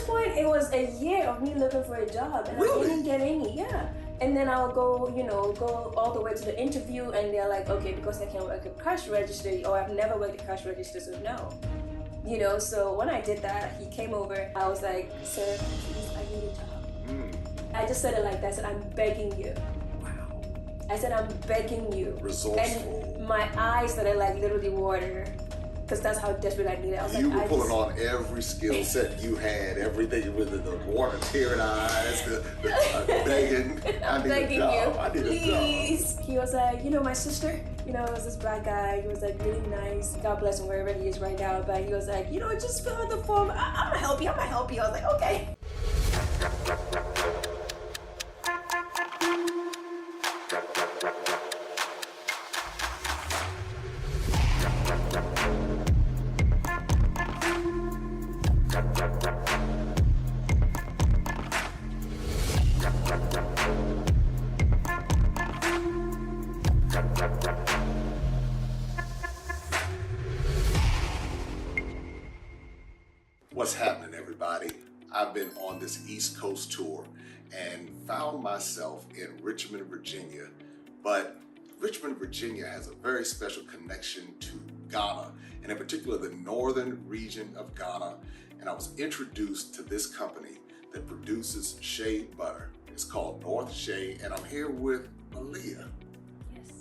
point, it was a year of me looking for a job, and Really? I didn't get any. Yeah. And then I'll go, go all the way to the interview, and they're like, okay, because I can't work a cash register, or I've never worked a cash register, so no. So when I did that, he came over. I was like, sir, please, I need a job. I just said it like that. I said, I'm begging you. Wow. I said, I'm begging you. Resourceful. And my eyes started like literally water, because that's how desperate I needed. I was You like, were pulling on every skill set you had, everything with the water, tearing eyes, the begging. I'm begging you, I need please. He was like, my sister, it was this black guy. He was like really nice. God bless him wherever he is right now. But he was like, just fill out the form. I'm gonna help you. I was like, okay. What's happening, everybody? I've been on this East Coast tour and found myself in Richmond, Virginia. But Richmond, Virginia has a very special connection to Ghana, and in particular the northern region of Ghana. And I was introduced to this company that produces shea butter. It's called NorthShea, and I'm here with Malia.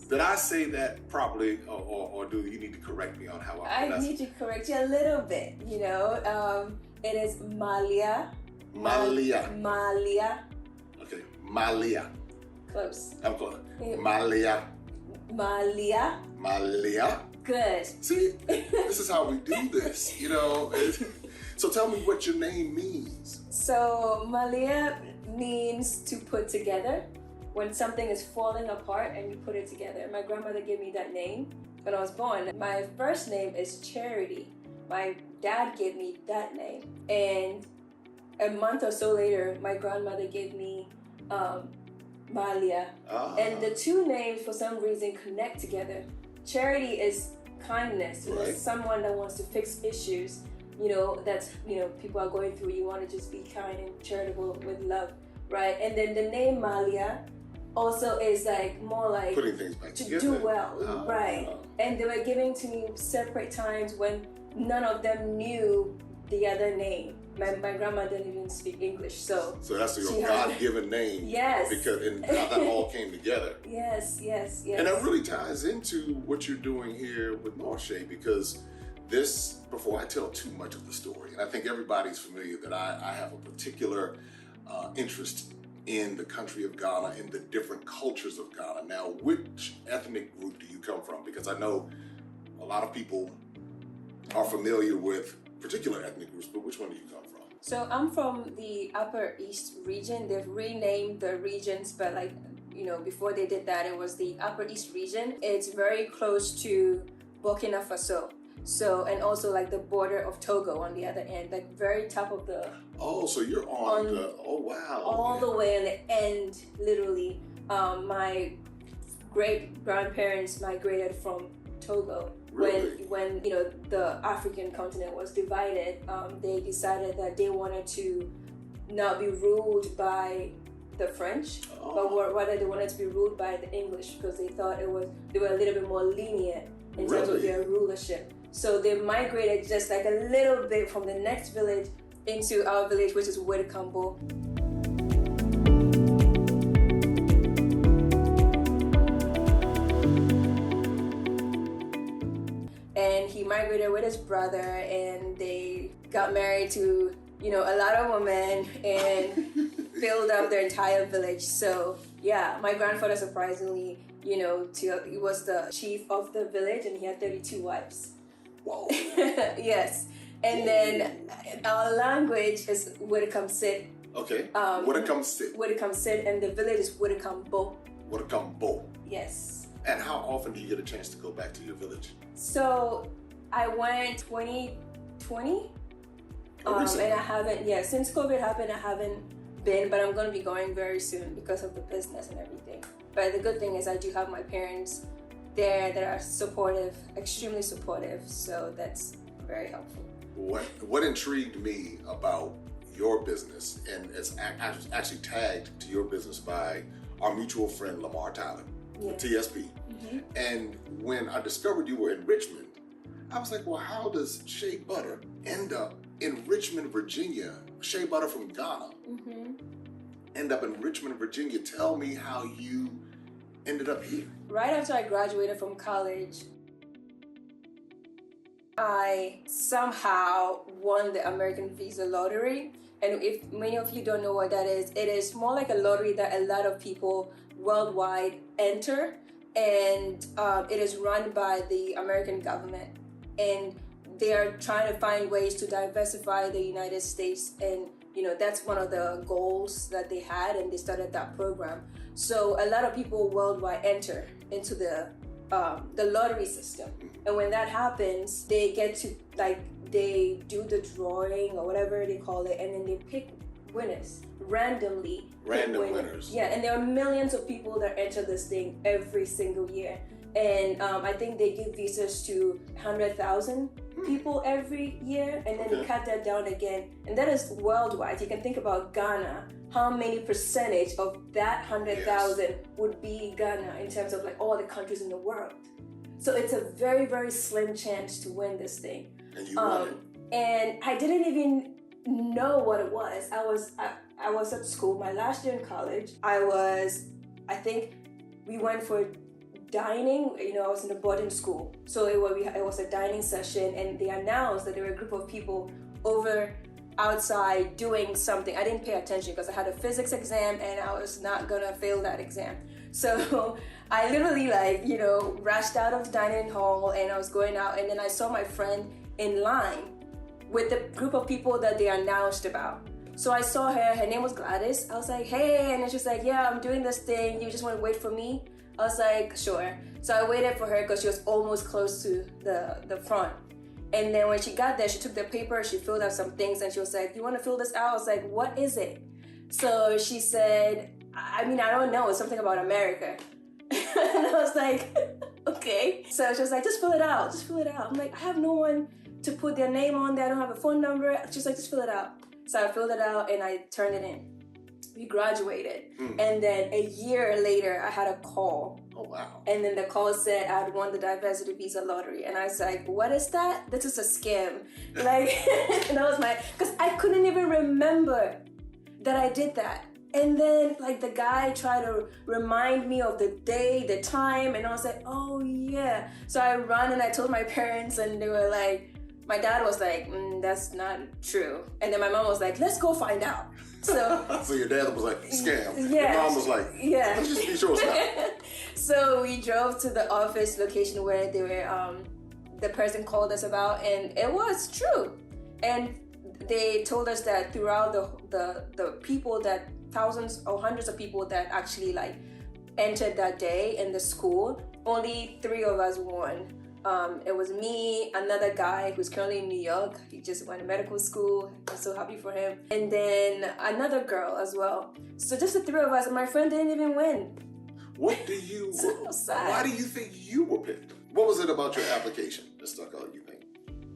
Did I say that properly, or do you need to correct me on how I pronounce it? I need to correct you a little bit, It is Malia. Malia. Malia. Okay, Malia. Close. I'm close. Malia. Malia. Malia. Good. See, this is how we do this, So tell me what your name means. So Malia means to put together. When something is falling apart and you put it together. My grandmother gave me that name when I was born. My first name is Charity. My dad gave me that name. And a month or so later, my grandmother gave me Malia. And the two names, for some reason, connect together. Charity is kindness. Right. It's someone that wants to fix issues. That's, people are going through. You want to just be kind and charitable with love, right? And then the name Malia also is like more like putting things back to together. do well, right? And they were giving to me separate times when none of them knew the other name. My grandma didn't even speak English, so that's your God-given name. Yes. And how that all came together. Yes. And that really ties into what you're doing here with NorthShea, because this, before I tell too much of the story, and I think everybody's familiar that I have a particular interest in the country of Ghana, in the different cultures of Ghana. Now, which ethnic group do you come from? Because I know a lot of people are familiar with particular ethnic groups, but which one do you come from? So I'm from the Upper East region. They've renamed the regions, but before they did that, it was the Upper East region. It's very close to Burkina Faso. So, and also like the border of Togo on the other end, like very top of the... Oh, so you're on the... Oh, wow. All the way on the end, literally. My great-grandparents migrated from Togo. Really? When the African continent was divided, they decided that they wanted to not be ruled by the French, but rather they wanted to be ruled by the English, because they thought they were a little bit more lenient in terms of their rulership. So they migrated just like a little bit from the next village into our village, which is Wedekambo. And he migrated with his brother, and they got married to, a lot of women, and filled up their entire village. So yeah, my grandfather, surprisingly, he was the chief of the village, and he had 32 wives. Whoa. Yes. And then our language is Wedekamsit. Okay. Wedekamsit. Wedekamsit, and the village is Wedekambo. Wedekambo. Yes. And how often do you get a chance to go back to your village? So I went 2020. And I haven't, since COVID happened, I haven't been, but I'm going to be going very soon because of the business and everything. But the good thing is I do have my parents there that are supportive, extremely supportive, so that's very helpful. What intrigued me about your business, and it's actually tagged to your business by our mutual friend Lamar Tyler, TSP. And when I discovered you were in Richmond, I was like, well, how does shea butter end up in Richmond, Virginia? Shea butter from Ghana end up in Richmond, Virginia. Tell me how you ended up here. Right after I graduated from college, I somehow won the American Visa lottery. And if many of you don't know what that is, it is more like a lottery that a lot of people worldwide enter. And it is run by the American government. And they are trying to find ways to diversify the United States. And, that's one of the goals that they had, and they started that program. So a lot of people worldwide enter into the lottery system. And when that happens, they get to, they do the drawing or whatever they call it, and then they pick winners randomly. Random winners. Yeah, and there are millions of people that enter this thing every single year. And I think they give visas to 100,000 people every year, and then they cut that down again. And that is worldwide. You can think about Ghana. How many percentage of that 100,000 would be Ghana in terms of all the countries in the world? So it's a very, very slim chance to win this thing. And you won it. And I didn't even know what it was. I was at school, my last year in college. I think we went for dining. I was in a boarding school. So it was a dining session, and they announced that there were a group of people over outside doing something. I didn't pay attention because I had a physics exam and I was not gonna fail that exam. So I literally rushed out of the dining hall, and I was going out, and then I saw my friend in line with the group of people that they announced about. So I saw her name was Gladys. I was like, hey, and then she's like, yeah, I'm doing this thing. You just want to wait for me? I was like, sure. So I waited for her because she was almost close to the front. And then when she got there, she took the paper, she filled out some things, and she was like, you want to fill this out? I was like, what is it? So she said, I don't know, it's something about America. And I was like, okay. So she was like, just fill it out. I'm like, I have no one to put their name on there. I don't have a phone number. She's like, just fill it out. So I filled it out and I turned it in. We graduated. And then a year later, I had a call. Oh, wow. And then the call said I'd won the diversity visa lottery. And I was like, what is that? This is a scam. And that was because I couldn't even remember that I did that. And then the guy tried to remind me of the day, the time, and I was like, oh yeah. So I ran and I told my parents, and they were like, my dad was like, that's not true. And then my mom was like, let's go find out. So so your dad was like, scam. Yeah. Your mom was like, let's just be sure it's not. So we drove to the office location where they were, the person called us about, and it was true. And they told us that throughout the people that thousands or hundreds of people that actually entered that day in the school, only 3 of us won. It was me, another guy who's currently in New York. He just went to medical school. I'm so happy for him. And then another girl as well. So just the 3 of us, and my friend didn't even win. What do you, so sad. Why do you think you were picked? What was it about your application that stuck out, you think?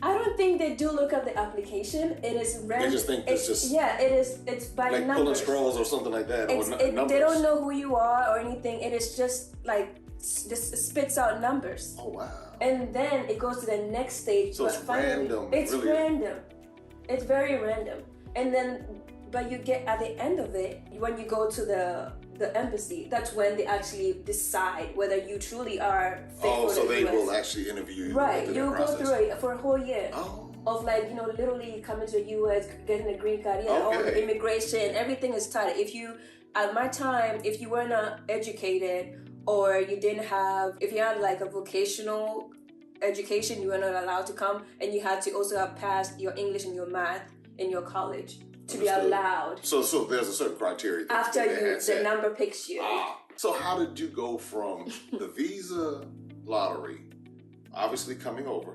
I don't think they do look up the application. It is random. They just think it's just... Yeah, it's by like numbers. Pulling straws or something like that, or numbers. They don't know who you are or anything. It is just just spits out numbers. Oh, wow. And then it goes to the next stage. So it's random. It's really random. It's very random. And then, but you get at the end of it, when you go to the embassy, that's when they actually decide whether you truly are fit for so the they US. will actually interview you. Right, you'll go through it for a whole year. Oh. Of literally coming to the US, getting a green card, all the immigration, everything is tight. At my time, if you were not educated, or you didn't have, if you had a vocational education, you were not allowed to come, and you had to also have passed your English and your math in your college to be allowed. So there's a certain criteria. After the number picks you. So how did you go from the visa lottery, obviously coming over,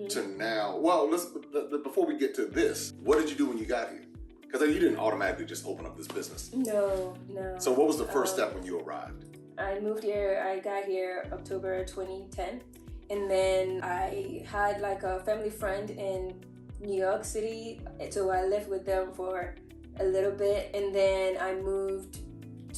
to now? Well, before we get to this, what did you do when you got here? Because you didn't automatically just open up this business. No. So what was the first step when you arrived? I got here October 2010, and then I had a family friend in New York City. So I lived with them for a little bit, and then I moved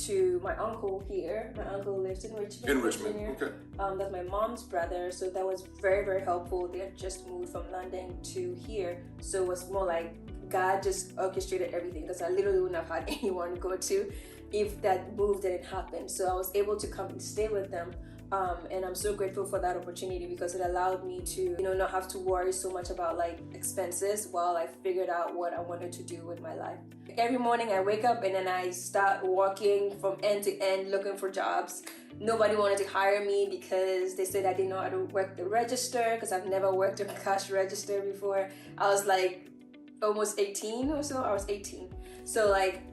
to my uncle here. My uncle lives in Richmond. Virginia. Okay. That's my mom's brother, so that was very, very helpful. They had just moved from London to here, so it was more like God just orchestrated everything, because I literally wouldn't have had anyone to go to if that move didn't happen. So I was able to come and stay with them. And I'm so grateful for that opportunity, because it allowed me to, not have to worry so much about like expenses while I figured out what I wanted to do with my life. Every morning I wake up and then I start walking from end to end looking for jobs. Nobody wanted to hire me because they said I didn't know how to work the register, because I've never worked a cash register before. I was like almost 18 or so. I was 18. So like,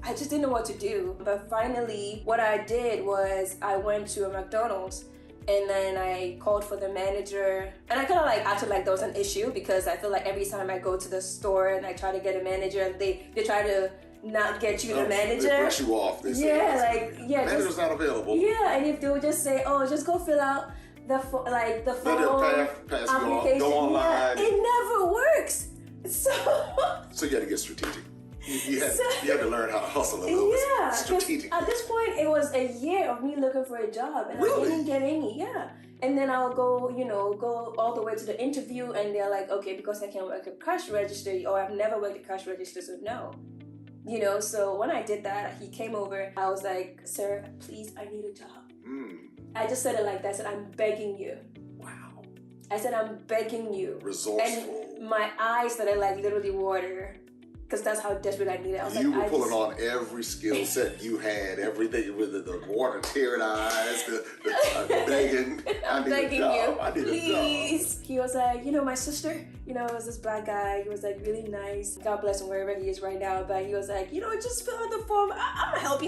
I just didn't know what to do. But finally, what I did was I went to a McDonald's, and then I called for the manager, and I kind of like acted like there was an issue, because I feel like every time I go to the store and I try to get a manager, they try to not get you the manager. They brush you off. They say, manager's not available. Yeah, and if they would just say, oh, just go fill out the phone pass application. Go online. Yeah, it never works. So you had to get strategic. You had to learn how to hustle a little bit strategically. At this point, it was a year of me looking for a job, and I didn't get any. Yeah, and then I'll go all the way to the interview, and they're like, okay, because I can't work a cash register, or I've never worked a cash register, so no. So when I did that, he came over. I was like, sir, please, I need a job. I just said it like that. I said, I'm begging you. Wow. I said, I'm begging you. Resourceful. And my eyes started like literally water, because that's how desperate I needed. I was you were pulling on every skill set you had, everything with the water, tearing eyes, the begging. I'm begging you, I need please. He was like, my sister, it was this black guy. He was like really nice. God bless him wherever he is right now. But he was like, just fill out the form. I'm gonna help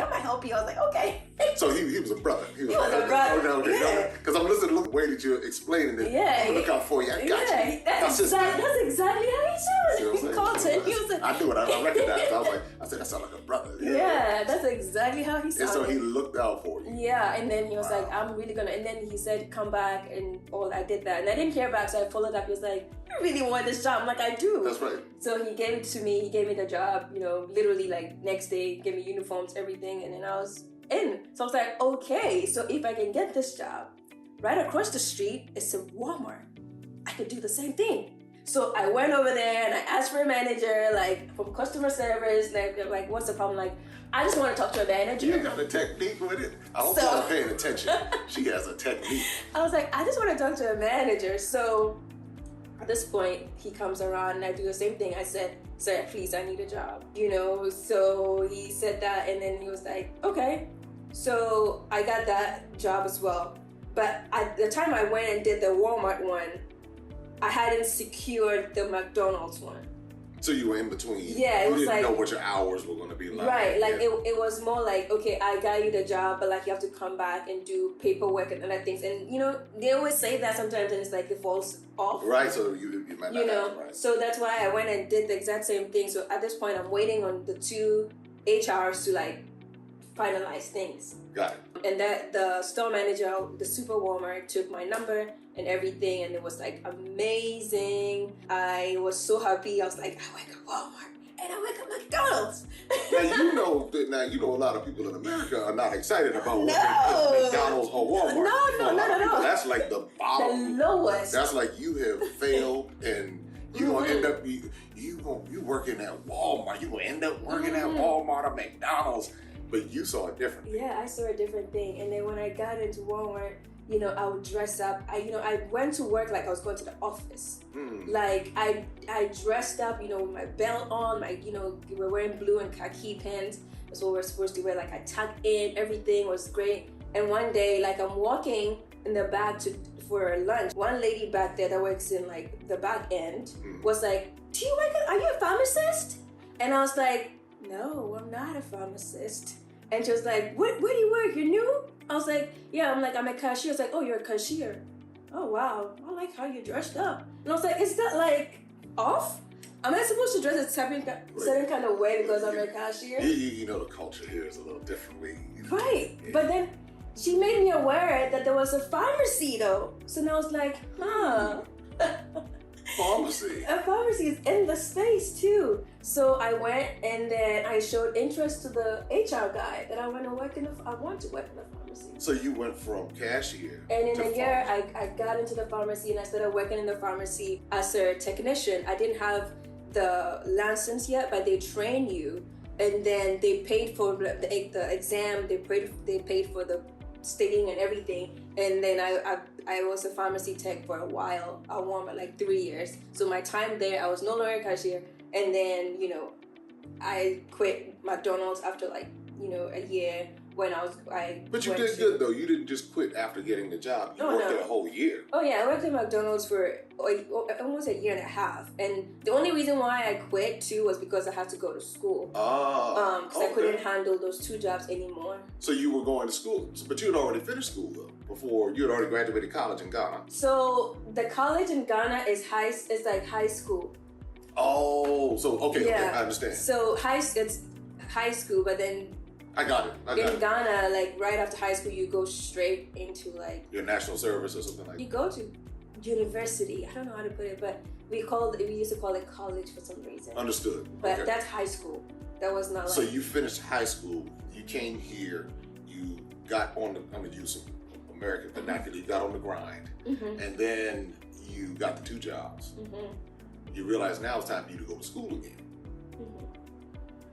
you. I was like, okay. So he was a brother. He was a brother. Because I'm listening to the way that you're explaining it. Yeah. I'm gonna look out for you. I got you. That's exactly how he sounded. Carlton. He was like, I knew it. I recognized. I said, that sounds like a brother. Yeah, that's exactly how he sounded. And so he looked out for you. Yeah, and then he was like, I'm really gonna. And then he said, come back, and I did that, and I didn't hear back, so I followed up. He was like, you really want this job? I'm like, I do. That's right. So he gave it to me. He gave me the job. Literally like next day, gave me uniforms, everything, and then I was in. So I was like, okay, so if I can get this job, right across the street is a Walmart. I could do the same thing. So I went over there and I asked for a manager, like from customer service, like what's the problem? Like, I just want to talk to a manager. You got a technique with it. I hope you're paying attention. She has a technique. I was like, I just want to talk to a manager. So at this point, he comes around and I do the same thing. I said, sir, please, I need a job. So he said that, and then he was like, okay. So I got that job as well. But at the time I went and did the Walmart one, I hadn't secured the McDonald's one. So you were in between. Yeah, you didn't know what your hours were going to be like. Right, like it was more like, okay, I got you the job, but like you have to come back and do paperwork and other things. And they always say that sometimes, and it's like it falls off. Right, so you might not have, right. So that's why I went and did the exact same thing. So at this point, I'm waiting on the two HRs to like finalize things. Got it. And that the store manager, the Super Walmart, took my number and everything, and it was like amazing. I was so happy. I was like, I work at Walmart and I work at McDonald's. Now you know a lot of people in America are not excited about working at McDonald's or Walmart. No. That's like the bottom. The lowest. That's like you have failed, and you're gonna end up you working at Walmart. You gonna end up working at Walmart or McDonald's. But you saw it differently. Yeah, I saw a different thing. And then when I got into Walmart, I would dress up. I went to work like I was going to the office. Like I dressed up, with my belt on, we were wearing blue and khaki pants. That's what we're supposed to wear. Like I tucked in, everything was great. And one day, like I'm walking in the back for lunch. One lady back there that works in like the back end was like, are you a pharmacist? And I was like, no, I'm not a pharmacist. And she was like, where do you work? You're new? I was like, yeah. I'm a cashier. She was like, oh, you're a cashier. Oh, wow. I like how you dressed up. And I was like, is that like off? Am I supposed to dress a certain kind of way because I'm a cashier? The culture here is a little different. Right. But then she made me aware that there was a pharmacy though. So now I was like, Pharmacy. A pharmacy is in the space too. So I went and then I showed interest to the HR guy that I want to work in the pharmacy. So you went from cashier and in to a year pharmacy. I got into the pharmacy and I started working in the pharmacy as a technician. I didn't have the license yet, but they train you, and then they paid for the exam. They paid for the studying and everything. And then I was a pharmacy tech for a while. I won like 3 years. So my time there, I was no longer a cashier. And then, I quit McDonald's after like, a year when But you did good though. You didn't just quit after getting the job. You worked there a whole year. Oh yeah, I worked at McDonald's for almost a year and a half. And the only reason why I quit too was because I had to go to school. Because I couldn't handle those 2 jobs anymore. So you were going to school, but you had already finished school though. Before you had already graduated college in Ghana. So the college in Ghana is like high school. Oh, so okay, I understand. So it's high school, but then I got it. in Ghana, like right after high school, you go straight into like your national service or something like that. You go to university. I don't know how to put it, but we used to call it college for some reason. Understood. But that's high school. That was not like. So you finished high school. You came here. You got on the. I'm gonna use some American vernacular. You got on the grind, and then you got the 2 jobs. You realize now it's time for you to go to school again.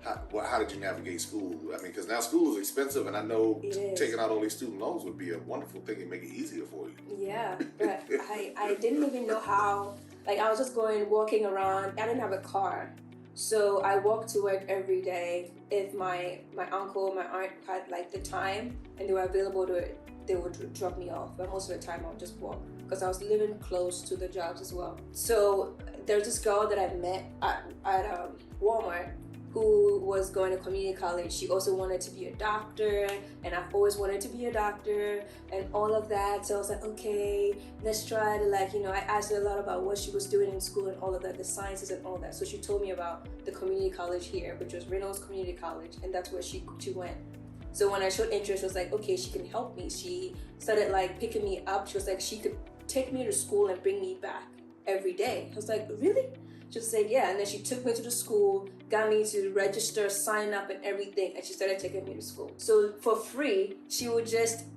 How did you navigate school? I mean, because now school is expensive, and I know taking out all these student loans would be a wonderful thing and make it easier for you. Yeah, but I didn't even know how. Like, I was just walking around. I didn't have a car. So I walked to work every day. If my uncle, my aunt had like the time and they were available they would drop me off. But most of the time I would just walk because I was living close to the jobs as well. So there's this girl that I met at Walmart who was going to community college. She also wanted to be a doctor, and I've always wanted to be a doctor and all of that. So I was like, okay, let's try to I asked her a lot about what she was doing in school and all of that, the sciences and all that. So she told me about the community college here, which was Reynolds Community College, and that's where she went. So when I showed interest, I was like, okay, she can help me. She started picking me up. She was like, she could take me to school and bring me back every day. I was like, really? She was like, yeah. And then she took me to the school, got me to register, sign up and everything. And she started taking me to school. So for free, she would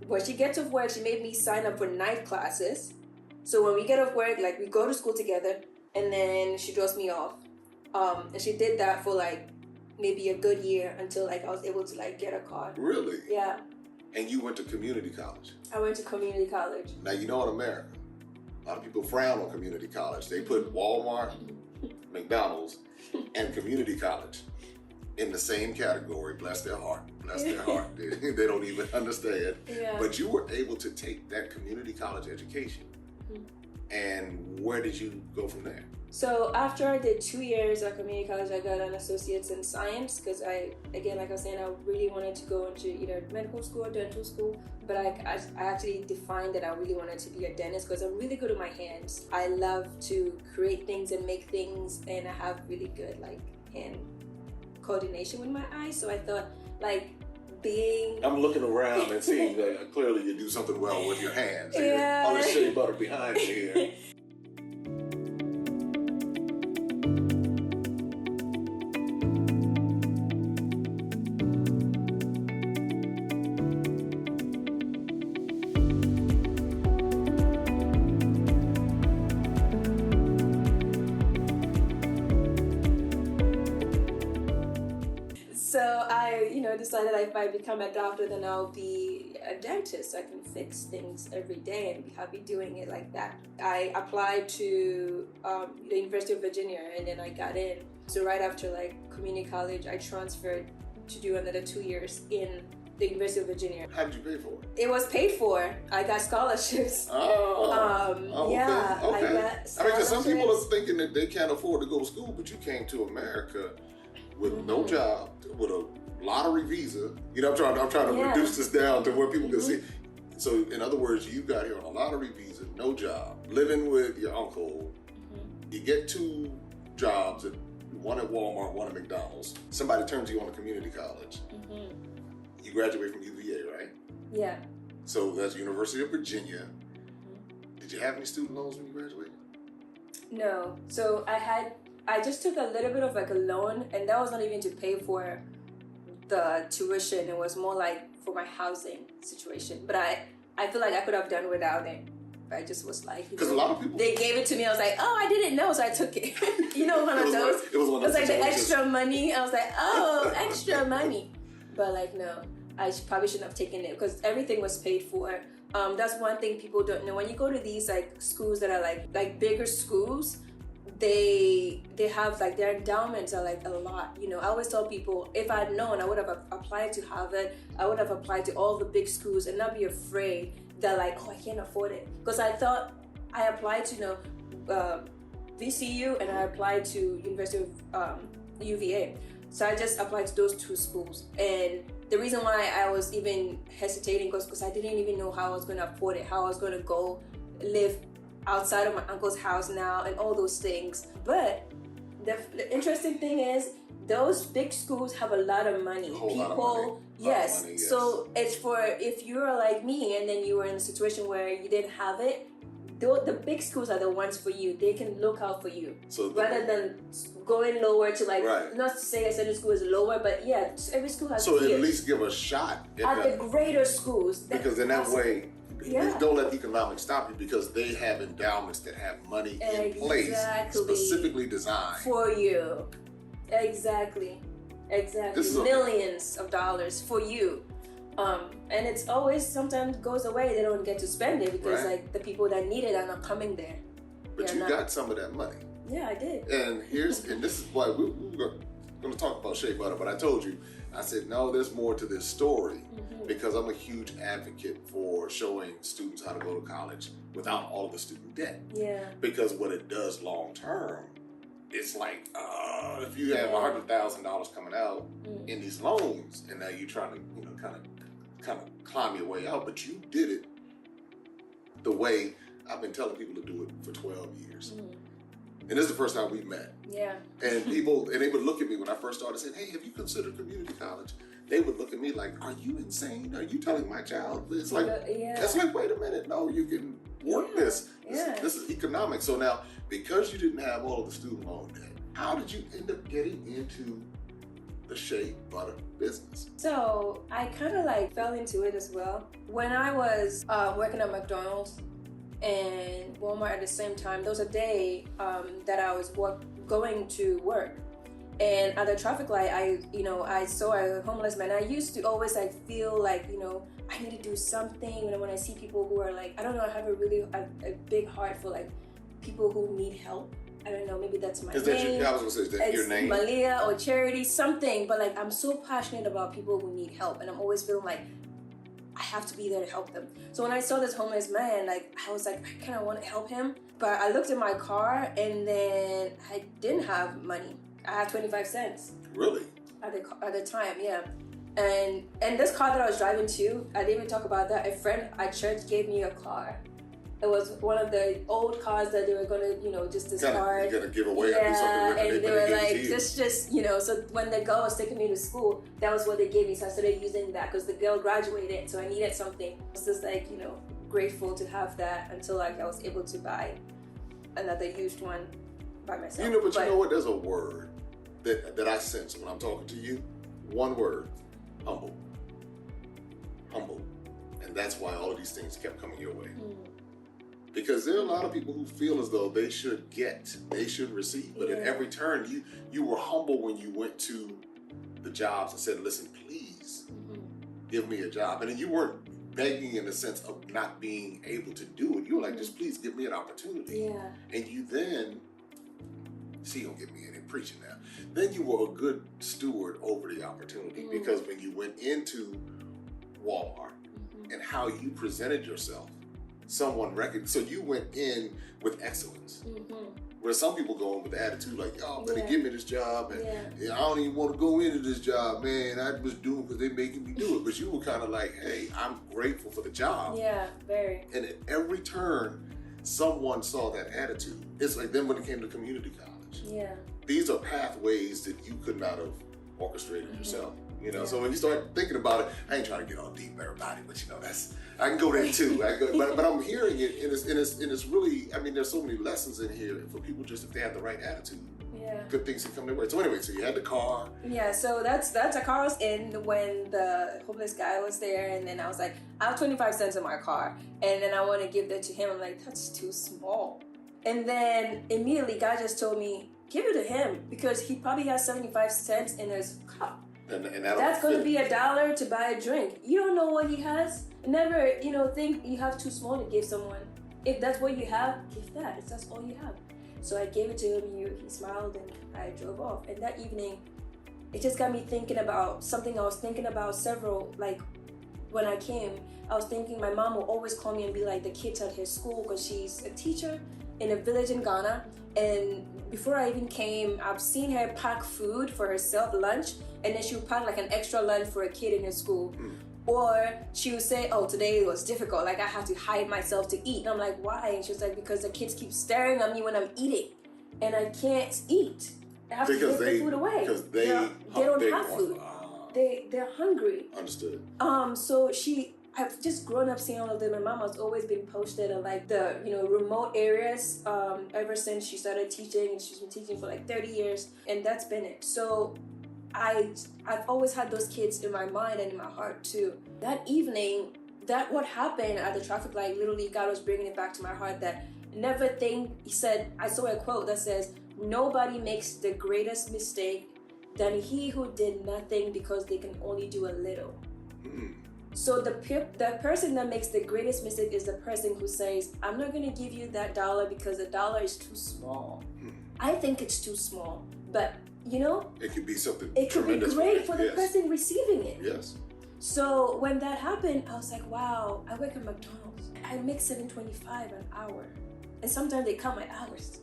when she gets off work, she made me sign up for night classes. So when we get off work, we go to school together and then she drops me off. And she did that for maybe a good year until I was able to get a car. Really? Yeah. And you went to community college? I went to community college. Now, in America, a lot of people frown on community college. They put Walmart, McDonald's, and community college in the same category. Bless their heart. Bless their heart. They don't even understand. Yeah. But you were able to take that community college education. And where did you go from there? So after I did 2 years at community college, I got an associate's in science because like I was saying, I really wanted to go into either medical school or dental school. But I actually defined that I really wanted to be a dentist because I'm really good with my hands. I love to create things and make things, and I have really good hand coordination with my eyes. So I thought I'm looking around and seeing that clearly you do something well with your hands. Yeah. All this shea butter behind you here. So I, decided if I become a doctor, then I'll be a dentist. I can fix things every day and be happy doing it like that. I applied to the University of Virginia, and then I got in. So right after community college, I transferred to do another 2 years in the University of Virginia. How did you pay for it? It was paid for. I got scholarships. Yeah. Okay. I got scholarships. Because some people are thinking that they can't afford to go to school, but you came to America with no job, with a lottery visa. I'm trying to reduce this down to where people can see. So in other words, you got here on a lottery visa, no job, living with your uncle. You get 2 jobs, one at Walmart, one at McDonald's. Somebody turns you on to community college. You graduate from UVA, right? Yeah. So that's University of Virginia. Did you have any student loans when you graduated? No. So I just took a little bit of like a loan, and that was not even to pay for the tuition. It was more like for my housing situation. But I feel like I could have done without it. I just was like, because a lot of people, they gave it to me. I was like, oh, I didn't know, so I took it. One of those. It was one of those. It was like the extra money. I was like, oh, extra money. But like, no, I probably shouldn't have taken it because everything was paid for. That's one thing people don't know. When you go to these like schools that are like bigger schools, they have like their endowments are like a lot. I always tell people, if I'd known, I would have applied to Harvard. I would have applied to all the big schools and not be afraid that like, oh, I can't afford it. Because I thought I applied to VCU and I applied to University of UVA. So I just applied to those two schools. And the reason why I was even hesitating was because I didn't even know how I was going to afford it, how I was going to go live outside of my uncle's house now and all those things. But the interesting thing is those big schools have a lot of money. Yes. So it's for if you're like me and then you were in a situation where you didn't have it, the big schools are the ones for you. They can look out for you. So rather than going lower to like, not to say a certain school is lower, but yeah, every school has so at least give a shot at the greater schools. Because in that way, don't let the economics stop you, because they have endowments that have money in place specifically designed for you. Exactly. Millions of dollars for you. And it's always sometimes goes away. They don't get to spend it because like the people that need it are not coming there. But you got some of that money. Yeah, I did. And this is why we were going to talk about shea butter. But I told you, I said, no, there's more to this story, because I'm a huge advocate for showing students how to go to college without all of the student debt. Yeah. Because what it does long term, it's like if you have $100,000 coming out in these loans, and now you're trying to kind of climb your way out, but you did it the way I've been telling people to do it for 12 years. And this is the first time we met. Yeah. And they would look at me when I first started saying, hey, have you considered community college? They would look at me like, are you insane? Are you telling my child? It's like, that's like, wait a minute. No, you can work this. This is economics. So now, because you didn't have all of the student loan debt, how did you end up getting into the shea butter business? So I kind of like fell into it as well. When I was working at McDonald's and Walmart at the same time, there was a day that I was going to work, and at the traffic light, I saw a homeless man. I used to always like feel like I need to do something. When I see people who are like, I don't know, I have a big heart for like people who need help. I don't know, maybe that's my name. I was gonna say, is that your name? Malia or Charity, something. But like, I'm so passionate about people who need help, and I'm always feeling like I have to be there to help them. So when I saw this homeless man, like I was like, I kind of want to help him. But I looked at my car, and then I didn't have money. I had 25 cents. Really? At the time, yeah. And this car that I was driving to, I didn't even talk about that. A friend at church gave me a car. It was one of the old cars that they were gonna, just discard. You're gonna give away or do something with it. And they were like, just, so when the girl was taking me to school, that was what they gave me. So I started using that because the girl graduated, so I needed something. I was just like, grateful to have that until like I was able to buy another used one by myself. But you know what? There's a word that I sense when I'm talking to you. One word: humble. Humble. And that's why all of these things kept coming your way. Because there are a lot of people who feel as though they should receive. But at every turn, you were humble when you went to the jobs and said, listen, please give me a job. And then you weren't begging in the sense of not being able to do it. You were like, just please give me an opportunity. Yeah. And you then, you don't get me in preaching now. Then you were a good steward over the opportunity, because when you went into Walmart and how you presented yourself, someone recognized. So you went in with excellence. Where some people go in with the attitude like, y'all better give me this job, and I don't even want to go into this job, man. I was doing because they're making me do it. But you were kind of like, hey, I'm grateful for the job. Yeah, very. And at every turn, someone saw that attitude. It's like then when it came to community college. Yeah. These are pathways that you could not have orchestrated yourself. You know, so when you start thinking about it, I ain't trying to get all deep, everybody, but you know, I can go there too. But I'm hearing it, and it's really, I mean, there's so many lessons in here for people just if they have the right attitude. Yeah. Good things can come their way. So anyway, so you had the car. Yeah, so that's a car was in when the homeless guy was there, and then I was like, I have 25 cents in my car, and then I want to give that to him. I'm like, that's too small. And then immediately God just told me, give it to him, because he probably has 75 cents in his cup. And that's going to be $1 to buy a drink. You don't know what he has. Never, think you have too small to give someone. If that's what you have, give that. If that's all you have. So I gave it to him, he smiled, and I drove off. And that evening, it just got me thinking about something I was thinking about like when I came, I was thinking my mom will always call me and be like the kids at his school, because she's a teacher in a village in Ghana. And before I even came, I've seen her pack food for herself, lunch, and then she would pack like an extra lunch for a kid in her school. Or she would say, oh, today it was difficult. Like I had to hide myself to eat. And I'm like, why? And she was like, because the kids keep staring at me when I'm eating and I can't eat. I have to give the food away. Because they don't have food. They're hungry. Understood. So I've just grown up seeing all of them. My mom has always been posted in like the, remote areas ever since she started teaching, and she's been teaching for like 30 years. And that's been it. So I've always had those kids in my mind and in my heart too. That evening, what happened at the traffic light, literally God was bringing it back to my heart that never think, he said, I saw a quote that says, nobody makes the greatest mistake than he who did nothing because they can only do a little. So the person that makes the greatest mistake is the person who says, I'm not going to give you that $1 because the $1 is too small. I think it's too small, but it could be something. It could be great for the yes. person receiving it. Yes. So when that happened, I was like, wow, I work at McDonald's. I make $7.25 an hour, and sometimes they count my hours.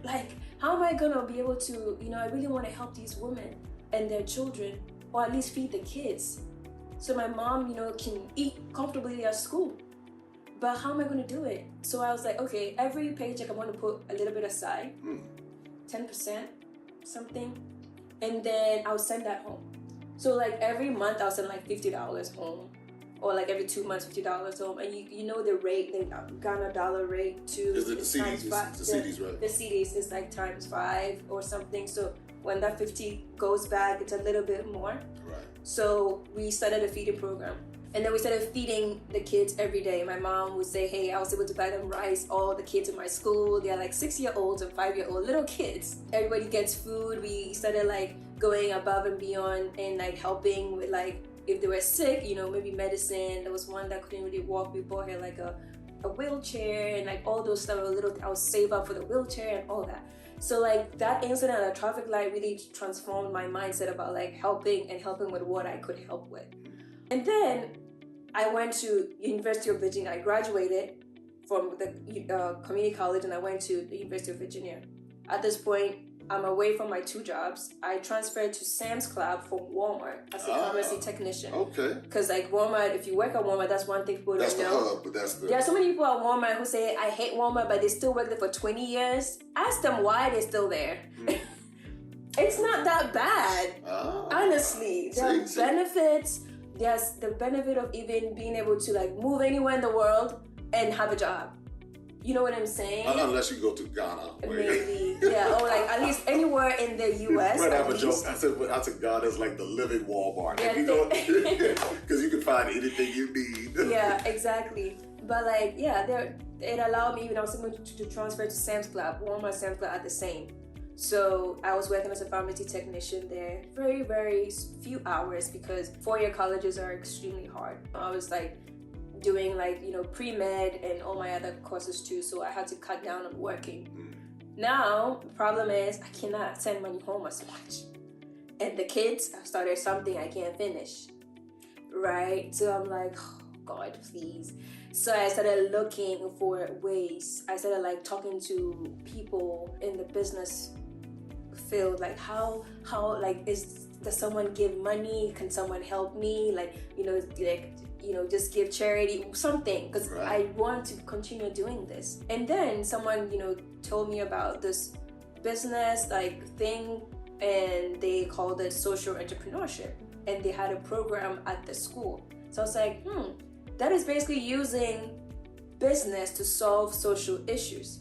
Like, how am I gonna be able to? I really want to help these women and their children, or at least feed the kids, so my mom, can eat comfortably at school. But how am I gonna do it? So I was like, okay, every paycheck I want to put a little bit aside, 10%. Something, and then I'll send that home. So like every month I'll send like $50 home, or like every 2 months $50 home. And you know the rate, the Ghana dollar rate too. Is it the CDs? The CDs, right? The CDs is like ×5 or something. So when that 50 goes back, it's a little bit more. Right. So we started a feeding program. And then we started feeding the kids every day. My mom would say, hey, I was able to buy them rice. All the kids in my school, they're like 6-year-olds and 5-year-old little kids. Everybody gets food. We started like going above and beyond and like helping with like, if they were sick, maybe medicine. There was one that couldn't really walk. We bought her like a wheelchair and like all those stuff. I would save up for the wheelchair and all that. So like that incident at a traffic light really transformed my mindset about like helping with what I could help with. And then I went to University of Virginia. I graduated from the community college, and I went to the University of Virginia. At this point, I'm away from my 2 jobs. I transferred to Sam's Club from Walmart as a pharmacy technician. Okay. Because like Walmart, if you work at Walmart, that's one thing people don't know. That's the hub, but that's the... There are so many people at Walmart who say, I hate Walmart, but they still work there for 20 years. Ask them why they're still there. It's not that bad. Honestly. There are benefits. There's the benefit of even being able to like move anywhere in the world and have a job. You know what I'm saying? Unless you go to Ghana. Maybe, yeah, or like at least anywhere in the U.S. Right, I have a joke. I said Ghana is like the living Walmart. Yeah, because you can find anything you need. Yeah, exactly. But like, yeah, it allowed me, I was able to transfer to Sam's Club, Walmart, Sam's Club at the same. So I was working as a pharmacy technician there, very, very few hours because 4-year colleges are extremely hard. I was like doing like, pre-med and all my other courses too. So I had to cut down on working. Now, the problem is I cannot send money home as much. And the kids have started something I can't finish, right? So I'm like, oh, God, please. So I started looking for ways. I started like talking to people in the business field, like how like does someone give money? Can someone help me? Like, just give charity, something, because I want to continue doing this. And then someone, told me about this business like thing, and they called it social entrepreneurship. and they had a program at the school. So I was like, that is basically using business to solve social issues.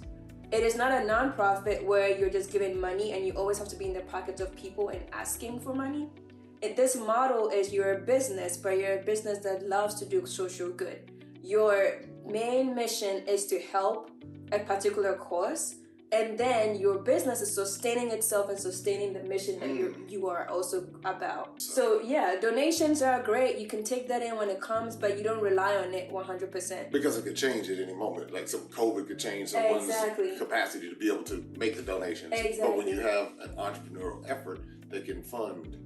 It is not a nonprofit where you're just giving money and you always have to be in the pockets of people and asking for money. This model is you're a business, but you're a business that loves to do social good. Your main mission is to help a particular cause, and then your business is sustaining itself and sustaining the mission that you are also about. So yeah, donations are great. You can take that in when it comes, but you don't rely on it 100%. Because it could change at any moment. Like some COVID could change someone's capacity to be able to make the donations. Exactly. But when you have an entrepreneurial effort that can fund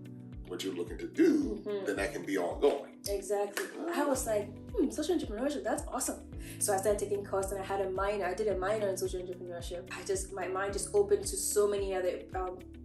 what you're looking to do, then that can be ongoing. Exactly. I was like, social entrepreneurship, that's awesome. So I started taking courses, and I had a minor. I did a minor in social entrepreneurship. My mind just opened to so many other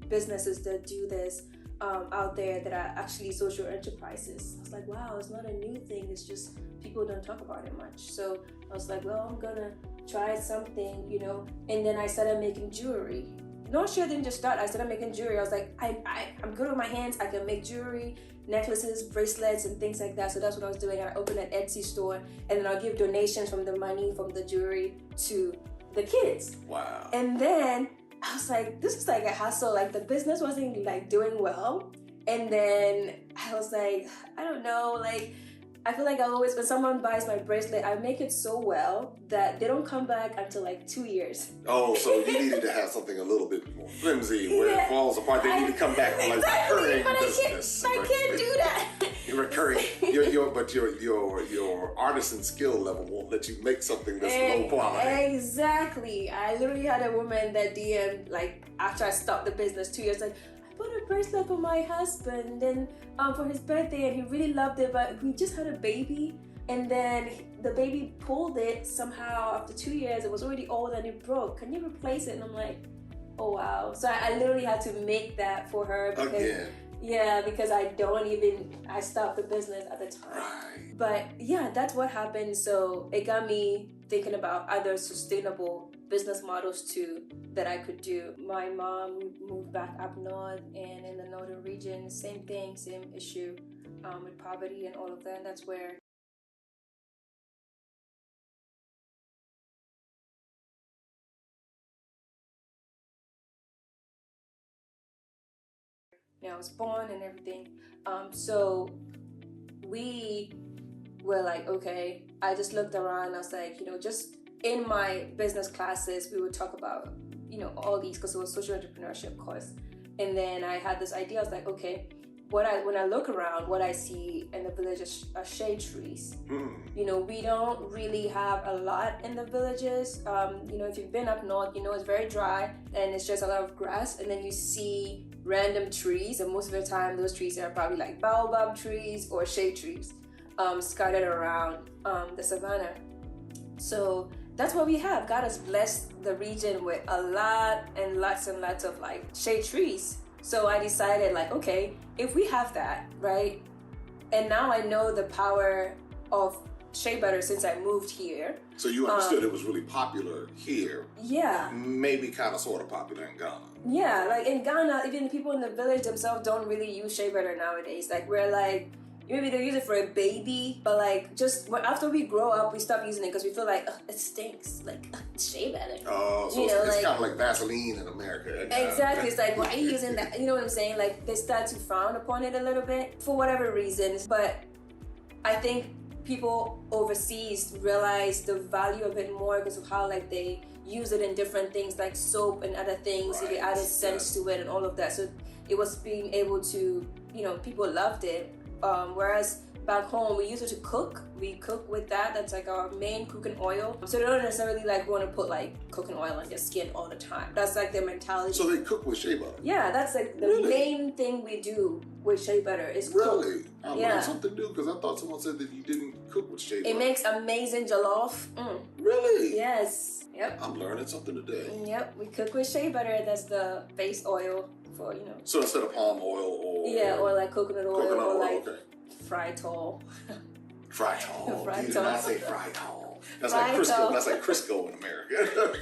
businesses that do this out there that are actually social enterprises. I was like, wow, it's not a new thing. It's just people don't talk about it much. So I was like, well, I'm gonna try something, you know. And then I started making jewelry. NorthShea didn't just start. I started making jewelry. I was like, I'm good with my hands. I can make jewelry, necklaces, bracelets, and things like that. So that's what I was doing. I opened an Etsy store, and then I'll give donations from the money from the jewelry to the kids. Wow. And then I was like, this is like a hassle. Like the business wasn't like doing well. And then I was like, I don't know, like I feel like I always, when someone buys my bracelet, I make it so well that they don't come back until like 2 years. Oh, so you needed to have something a little bit more flimsy where it falls apart. They need to come back on like recurring business. I can't do that. Recurring, but your artisan skill level won't let you make something that's low quality. Exactly. I literally had a woman that DM'd like after I stopped the business 2 years, like, I bought a bracelet for my husband and for his birthday, and he really loved it, but we just had a baby, and then the baby pulled it somehow after 2 years. It was already old and it broke. Can you replace it? And I'm like, oh wow. So I literally had to make that for her because again. Yeah, because I stopped the business at the time. Right. But yeah, that's what happened. So it got me thinking about other sustainable business models too that I could do. My mom moved back up north, and in the northern region, same thing, same issue with poverty and all of that. And that's where I was born and everything. So we were like, okay, I just looked around and I was like, just in my business classes, we would talk about, all these, because it was social entrepreneurship course. And then I had this idea. I was like, okay, when I look around, what I see in the village are shade trees. We don't really have a lot in the villages. If you've been up north, it's very dry and it's just a lot of grass. And then you see random trees, and most of the time those trees are probably like baobab trees or shade trees scattered around the savannah. So that's what we have. God has blessed the region with a lot and lots of like shade trees. So I decided, like, okay, if we have that, right, and now I know the power of shea butter since I moved here. So you understood it was really popular here. Yeah. Maybe kind of sort of popular in Ghana. Yeah, like in Ghana, even people in the village themselves don't really use shea butter nowadays. Like we're like, maybe they use it for a baby, but like just after we grow up, we stop using it because we feel like it stinks, like shea butter. Oh, so it's kind of like Vaseline in America. Exactly. It's like, why are you using that? You know what I'm saying? Like they start to frown upon it a little bit for whatever reasons. But I think people overseas realize the value of it more because of how like they use it in different things like soap and other things. Right. So they added scents to it and all of that. So it was being able to, people loved it. Whereas back home, we use it to cook. We cook with that. That's like our main cooking oil. So they don't necessarily like want to put like cooking oil on their skin all the time. That's like their mentality. So they cook with shea butter? Yeah, that's like the main thing we do with shea butter is cook. Really? I learned something new because I thought someone said that you didn't cook with shea butter. It makes amazing jollof. Really? Yes. Yep. I'm learning something today. Yep, we cook with shea butter. That's the base oil for, So instead of palm oil or... Yeah, or like coconut oil or like fritol. Fritol. You did not say fritol. That's like Crisco. That's like Crisco in America.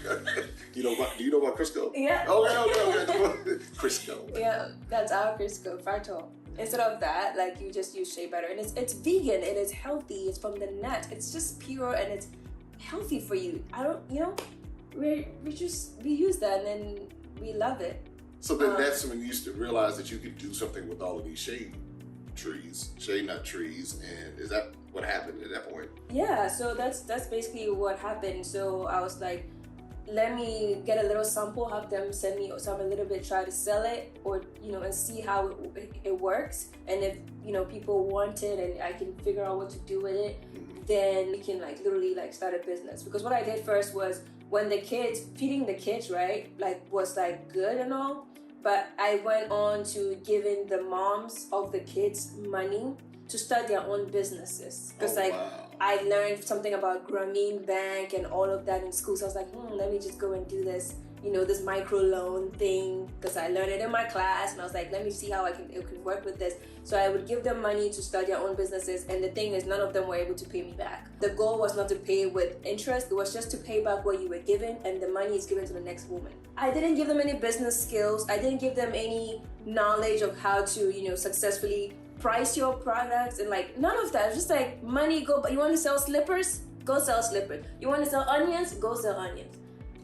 Do you know about Crisco? Yeah. Okay. Crisco. Yeah, that's our Crisco, fritol. Instead of that, like you just use shea butter, and it's vegan, it is healthy, it's from the nut, it's just pure and it's healthy for you. I don't, we use that and then we love it. So then that's when you used to realize that you could do something with all of these shea nut trees, and is that what happened at that point? Yeah, so that's basically what happened. So I was like, let me get a little sample, have them send me some a little bit, try to sell it, or and see how it works, and if people want it and I can figure out what to do with it, then we can like literally like start a business. Because what I did first was, when feeding the kids, right, like was like good and all, but I went on to giving the moms of the kids money to start their own businesses. Because I learned something about Ghanaian bank and all of that in school. So I was like, let me just go and do this, this micro loan thing, because I learned it in my class, and I was like, let me see how it can work with this. So I would give them money to start their own businesses, and the thing is, none of them were able to pay me back. The goal was not to pay with interest, it was just to pay back what you were given, and the money is given to the next woman. I didn't give them any business skills, I didn't give them any knowledge of how to, successfully price your products, and like none of that. It's just like, money, go. You want to sell slippers? Go sell slippers. You want to sell onions? Go sell onions.